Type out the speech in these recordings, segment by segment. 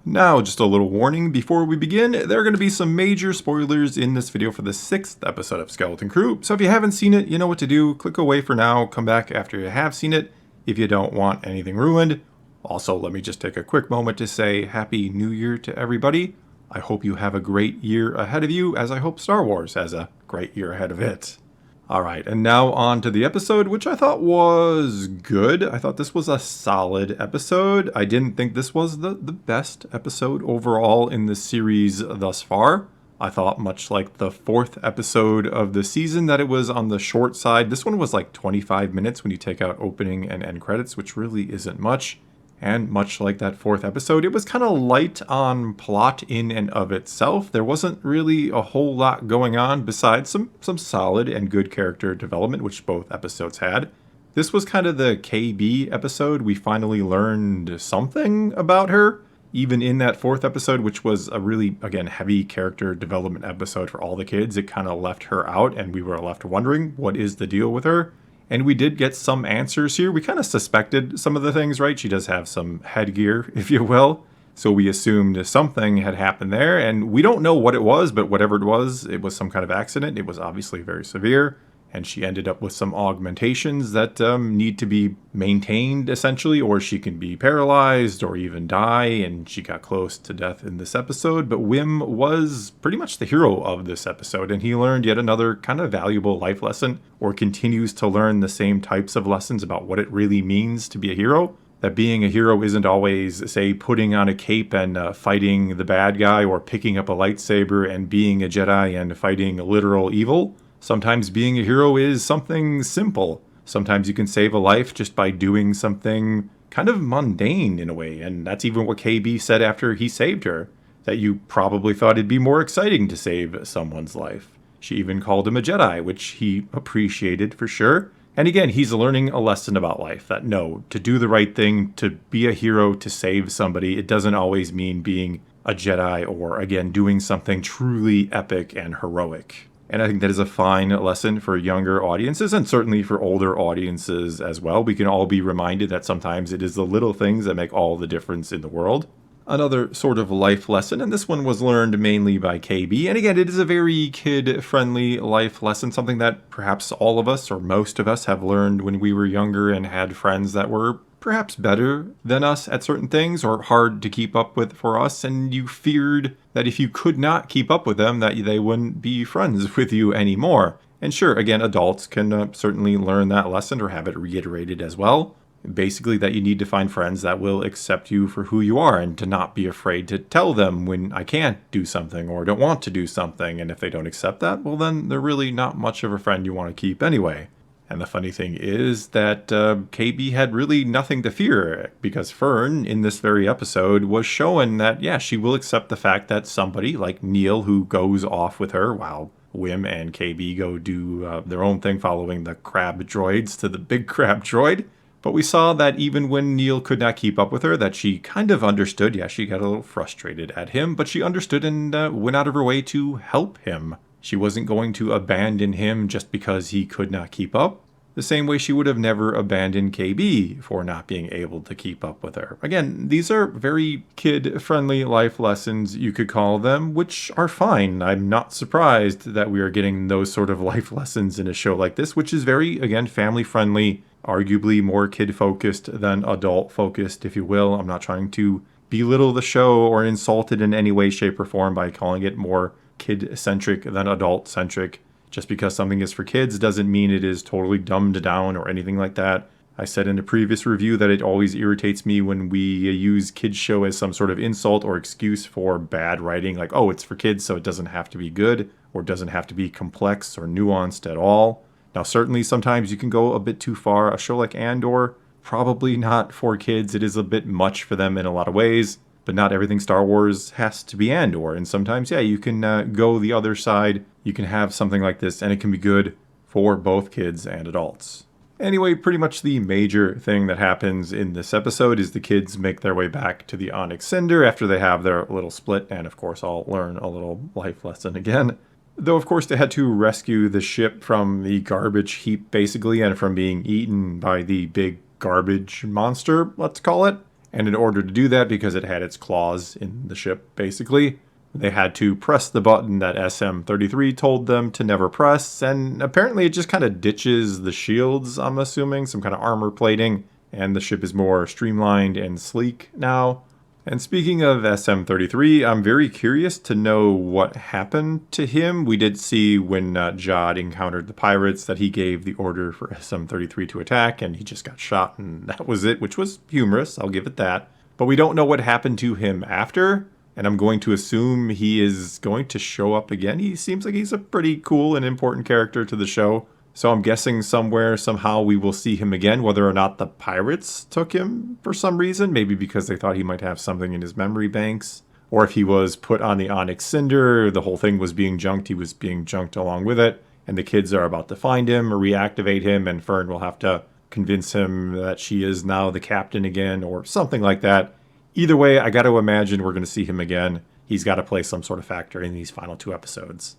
Now, just a little warning before we begin, there are going to be some major spoilers in this video for the 6th episode of Skeleton Crew, so if you haven't seen it, you know what to do. Click away for now, come back after you have seen it if you don't want anything ruined. Also, let me just take a quick moment to say Happy New Year to everybody. I hope you have a great year ahead of you, as I hope Star Wars has a great year ahead of it. Alright, and now on to the episode, which I thought was good. I thought this was a solid episode. I didn't think this was the best episode overall in the series thus far. I thought, much like the 4th episode of the season, that it was on the short side. This one was like 25 minutes when you take out opening and end credits, which really isn't much. And much like that 4th episode, it was kind of light on plot in and of itself. There wasn't really a whole lot going on besides some solid and good character development, which both episodes had. This was kind of the KB episode. We finally learned something about her, even in that 4th episode, which was a really, again, heavy character development episode for all the kids. It kind of left her out, and we were left wondering, what is the deal with her? And we did get some answers here. We kind of suspected some of the things, right? She does have some headgear, if you will. So we assumed something had happened there. And we don't know what it was, but whatever it was some kind of accident. It was obviously very severe. And she ended up with some augmentations that need to be maintained, essentially, or she can be paralyzed or even die. And she got close to death in this episode. But Whim was pretty much the hero of this episode, and he learned yet another kind of valuable life lesson, or continues to learn the same types of lessons about what it really means to be a hero. That being a hero isn't always, say, putting on a cape and fighting the bad guy, or picking up a lightsaber and being a Jedi and fighting literal evil. Sometimes being a hero is something simple. Sometimes you can save a life just by doing something kind of mundane in a way. And that's even what KB said after he saved her, that you probably thought it'd be more exciting to save someone's life. She even called him a Jedi, which he appreciated for sure. And again, he's learning a lesson about life, that no, to do the right thing, to be a hero, to save somebody, it doesn't always mean being a Jedi or, again, doing something truly epic and heroic. And I think that is a fine lesson for younger audiences, and certainly for older audiences as well. We can all be reminded that sometimes it is the little things that make all the difference in the world. Another sort of life lesson, and this one was learned mainly by KB. And again, it is a very kid-friendly life lesson, something that perhaps all of us, or most of us, have learned when we were younger and had friends that were perhaps better than us at certain things, or hard to keep up with for us, and you feared that if you could not keep up with them, that they wouldn't be friends with you anymore. And sure, again, adults can certainly learn that lesson or have it reiterated as well. Basically, that you need to find friends that will accept you for who you are, and to not be afraid to tell them when I can't do something or don't want to do something. And if they don't accept that, well, then they're really not much of a friend you want to keep anyway. And the funny thing is that KB had really nothing to fear, because Fern, in this very episode, was showing that, yeah, she will accept the fact that somebody like Neil, who goes off with her while Whim and KB go do their own thing following the crab droids to the big crab droid. But we saw that even when Neil could not keep up with her, that she kind of understood. Yeah, she got a little frustrated at him, but she understood and went out of her way to help him. She wasn't going to abandon him just because he could not keep up, the same way she would have never abandoned KB for not being able to keep up with her. Again, these are very kid-friendly life lessons, you could call them, which are fine. I'm not surprised that we are getting those sort of life lessons in a show like this, which is very, again, family-friendly, arguably more kid-focused than adult-focused, if you will. I'm not trying to belittle the show or insult it in any way, shape, or form by calling it more kid-centric than adult-centric. Just because something is for kids doesn't mean it is totally dumbed down or anything like that. I said in a previous review that it always irritates me when we use kids show as some sort of insult or excuse for bad writing, like, oh, it's for kids, so it doesn't have to be good, or doesn't have to be complex or nuanced at all. Now, certainly sometimes you can go a bit too far. A show like Andor, probably not for kids. It is a bit much for them in a lot of ways. But not everything Star Wars has to be Andor. And sometimes, yeah, you can go the other side. You can have something like this, and it can be good for both kids and adults. Anyway, pretty much the major thing that happens in this episode is the kids make their way back to the Onyx Cinder after they have their little split, and of course I'll learn a little life lesson again. Though, of course, they had to rescue the ship from the garbage heap, basically, and from being eaten by the big garbage monster, let's call it. And in order to do that, because it had its claws in the ship, basically, they had to press the button that SM-33 told them to never press, and apparently it just kind of ditches the shields, I'm assuming, some kind of armor plating, and the ship is more streamlined and sleek now. And speaking of SM-33, I'm very curious to know what happened to him. We did see when Jod encountered the pirates that he gave the order for SM-33 to attack, and he just got shot, and that was it, which was humorous, I'll give it that. But we don't know what happened to him after, and I'm going to assume he is going to show up again. He seems like he's a pretty cool and important character to the show. So I'm guessing somewhere, somehow, we will see him again, whether or not the pirates took him for some reason, maybe because they thought he might have something in his memory banks, or if he was put on the Onyx Cinder, the whole thing was being junked, he was being junked along with it, and the kids are about to find him or reactivate him, and Fern will have to convince him that she is now the captain again, or something like that. Either way, I got to imagine we're going to see him again. He's got to play some sort of factor in these final 2 episodes.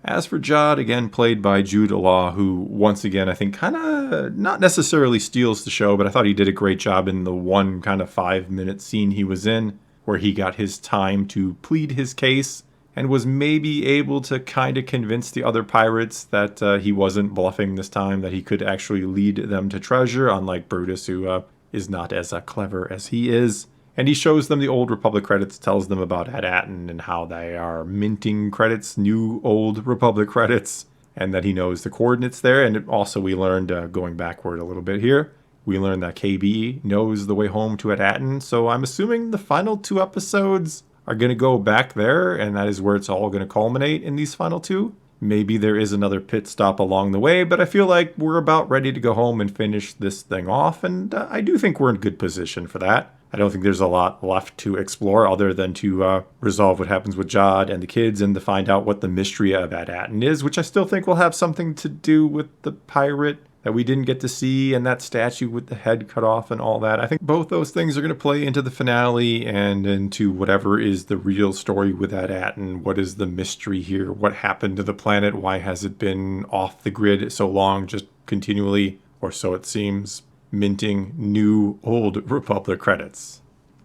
As for Jod, again played by Jude Law, who once again I think kind of not necessarily steals the show, but I thought he did a great job in the one kind of 5-minute scene he was in, where he got his time to plead his case and was maybe able to kind of convince the other pirates that he wasn't bluffing this time, that he could actually lead them to treasure, unlike Brutus, who is not as clever as he is. And he shows them the Old Republic credits, tells them about At-Aten and how they are minting credits, new Old Republic credits, and that he knows the coordinates there. And also we learned, going backward a little bit here, we learned that KB knows the way home to At-Aten. So I'm assuming the final 2 episodes are going to go back there, and that is where it's all going to culminate in these final 2. Maybe there is another pit stop along the way, but I feel like we're about ready to go home and finish this thing off, and I do think we're in good position for that. I don't think there's a lot left to explore other than to resolve what happens with Jod and the kids and to find out what the mystery of At-Aten is, which I still think will have something to do with the pirate that we didn't get to see and that statue with the head cut off and all that. I think both those things are going to play into the finale and into whatever is the real story with At-Aten. What is the mystery here? What happened to the planet? Why has it been off the grid so long, just continually, or so it seems, minting new Old Republic credits?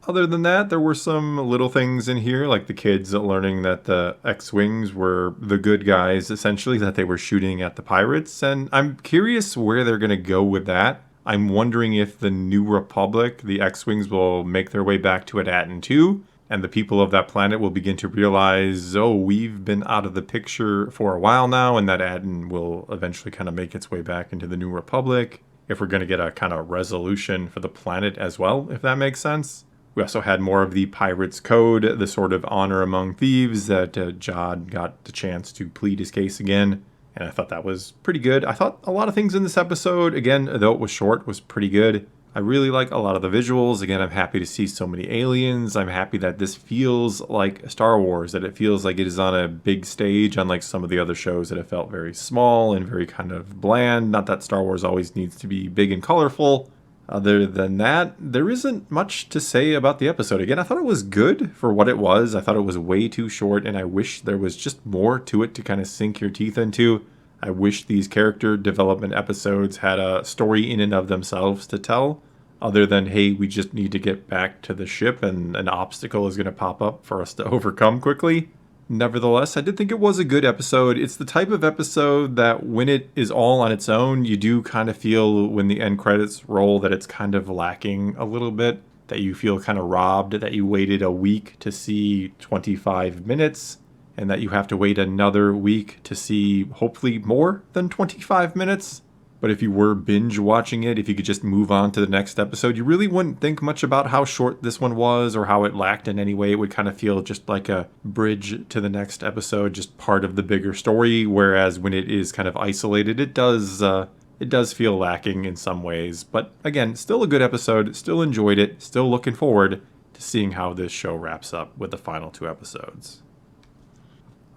Other than that, there were some little things in here, like the kids learning that the X-Wings were the good guys, essentially, that they were shooting at the pirates, and I'm curious where they're going to go with that. I'm wondering if the New Republic, the X-Wings, will make their way back to At-Aten too, and the people of that planet will begin to realize, oh, we've been out of the picture for a while now, and that At-Aten will eventually kind of make its way back into the New Republic. If we're going to get a kind of resolution for the planet as well, if that makes sense. We also had more of the Pirates Code, the sort of honor among thieves that Jod got the chance to plead his case again. And I thought that was pretty good. I thought a lot of things in this episode, again, though it was short, was pretty good. I really like a lot of the visuals. Again, I'm happy to see so many aliens. I'm happy that this feels like Star Wars, that it feels like it is on a big stage, unlike some of the other shows that have felt very small and very kind of bland. Not that Star Wars always needs to be big and colorful. Other than that, there isn't much to say about the episode. Again, I thought it was good for what it was. I thought it was way too short, and I wish there was just more to it to kind of sink your teeth into. I wish these character development episodes had a story in and of themselves to tell, other than, hey, we just need to get back to the ship and an obstacle is going to pop up for us to overcome quickly. Nevertheless, I did think it was a good episode. It's the type of episode that when it is all on its own, you do kind of feel when the end credits roll that it's kind of lacking a little bit, that you feel kind of robbed, that you waited a week to see 25 minutes, and that you have to wait another week to see hopefully more than 25 minutes. But if you were binge watching it, if you could just move on to the next episode, you really wouldn't think much about how short this one was or how it lacked in any way. It would kind of feel just like a bridge to the next episode, just part of the bigger story. Whereas when it is kind of isolated, it does feel lacking in some ways. But again, still a good episode, still enjoyed it, still looking forward to seeing how this show wraps up with the final 2 episodes.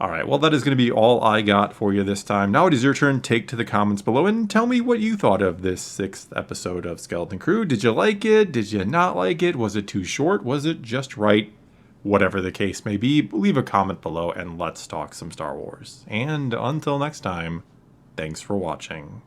Alright, well that is going to be all I got for you this time. Now it is your turn. Take to the comments below and tell me what you thought of this 6th episode of Skeleton Crew. Did you like it? Did you not like it? Was it too short? Was it just right? Whatever the case may be, leave a comment below and let's talk some Star Wars. And until next time, thanks for watching.